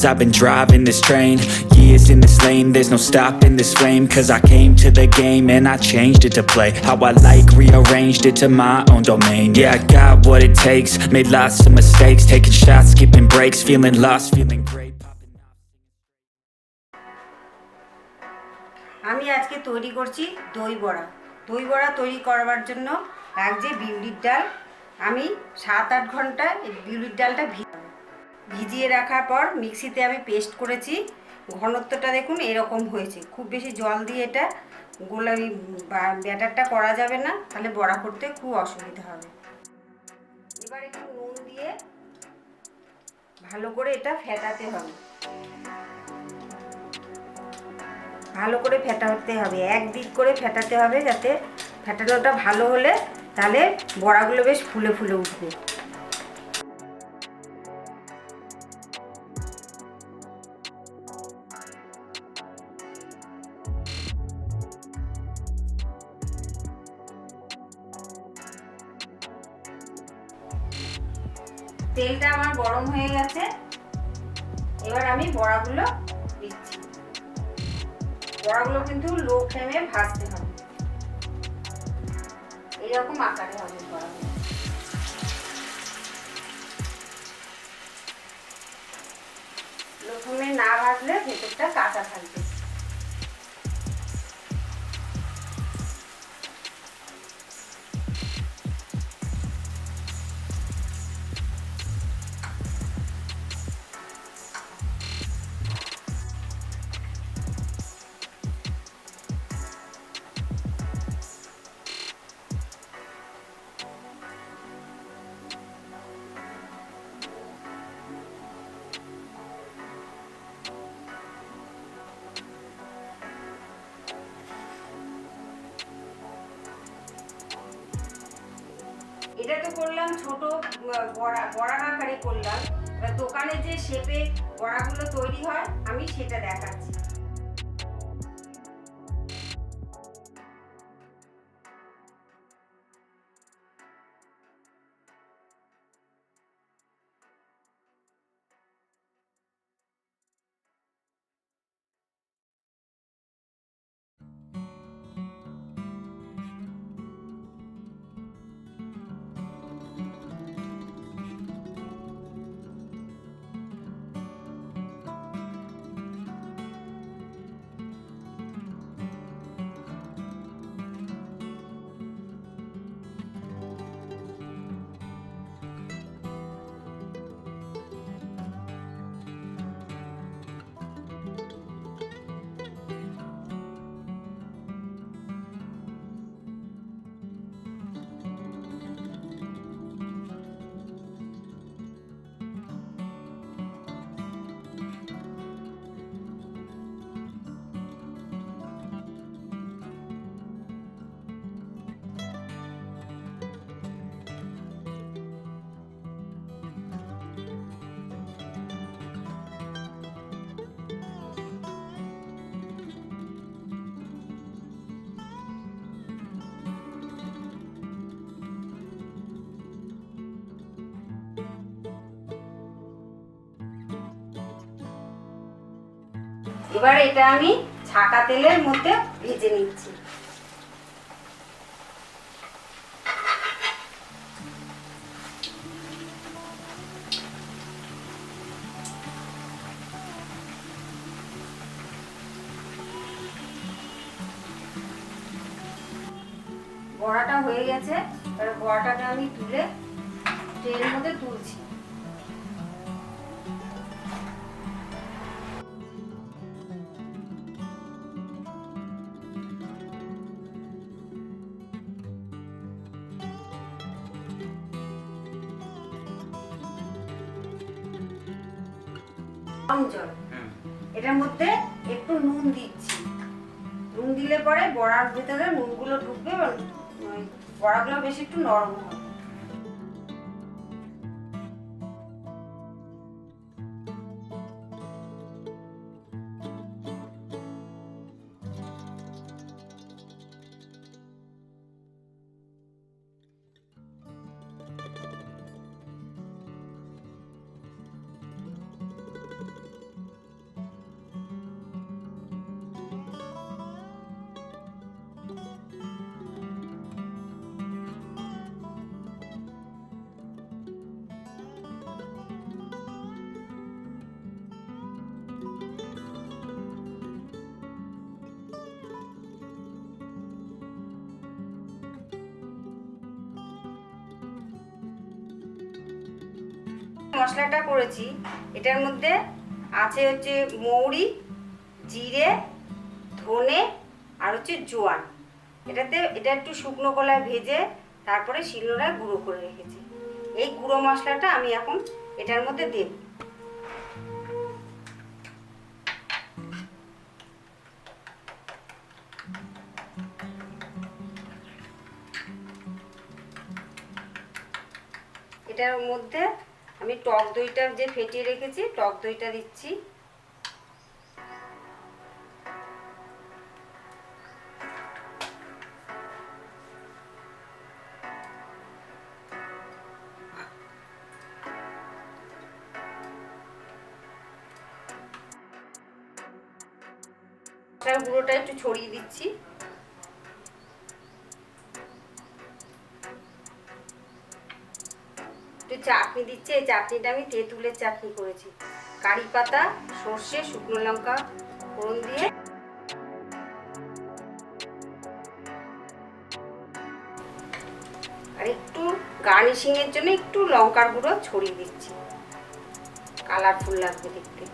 years I've been driving this train, years in this lane, there's no stopping this flame. Cause I came to the game and I changed it to play how I like, rearranged it to my own domain. Yeah, I got what it takes, made lots of mistakes, taking shots, skipping breaks, feeling lost, feeling great. আমি আজকে তৈরি করছি দই বড়া। দই বড়া তৈরি করবার জন্য লাগছে বিউলির ডাল। আমি 7-8 ঘন্টা এই বিউলির ডালটা ভিজিয়ে রাখার পর মিক্সিতে আমি পেস্ট করেছি। ঘনত্বটা দেখুন এরকম হয়েছে। খুব বেশি জল দিয়ে এটা গোলামি ব্যাটারটা করা যাবে না, তাহলে বড়া করতে খুব অসুবিধা হবে। এবার একটু নুন দিয়ে ভালো করে এটা ফেটাতে হবে। ভালো করে ফেটাতে হবে, একদিক করে ফেটাতে হবে, যাতে ফেটানোটা ভালো হলে তাহলে বড়াগুলো বেশ ফুলে ফুলে উঠবে। তেলটা আমার গরম হয়ে গেছে, এবার আমি বড়াগুলো দিচ্ছি। বড়াগুলো কিন্তু লো ফ্লেমে ভাজতে হবে, এরকম আকারে হবে বড়াগুলো। লো ফ্লেমে না ভাজলে ভেতরটা কাঁচা থাকবে। এটা তো করলাম ছোট বড়া আকারে করলাম। এবার দোকানে যে শেপে বড়াগুলো তৈরি হয় আমি সেটা দেখাচ্ছি। এবার এটা আমি ছাকা তেলের মধ্যে ভেজে নিচ্ছি। বড়াটা হয়ে গেছে, এবার বড়াটাকে আমি তুলে ট্রের মধ্যে তুলছি। জল এটার মধ্যে একটু নুন দিচ্ছি। নুন দিলে পরে বড়ার ভিতরে নুনগুলো ঢুকবে, বড়াগুলো বেশি একটু নরম হবে। মশলাটা করেছি এটার মধ্যে আছে হচ্ছে মৌরি, জিরে, ধনে আর হচ্ছে জোয়ান। এটা একটু শুকনো কলায় ভেজে তারপরে শিলনোড়ায় গুঁড়ো করে রেখেছি। এই গুঁড়ো মশলাটা আমি এখন এটার মধ্যে দেব। এটার মধ্যে আমি টক দইটা যে ফেটিয়ে রেখেছি টক দইটা দিচ্ছি। গুঁড়োটা একটু ছড়িয়ে দিচ্ছি। একটু চাটনি দিচ্ছি। এই চাটনিটা আমি তেঁতুলের চাটনি করেছি, কারি পাতা, সর্ষে, শুকনো লঙ্কা ফোড়ন দিয়ে। আর একটু গার্নিশিং এর জন্য একটু লঙ্কার গুঁড়ো ছড়িয়ে দিচ্ছি, কালারফুল লাগবে দেখতে।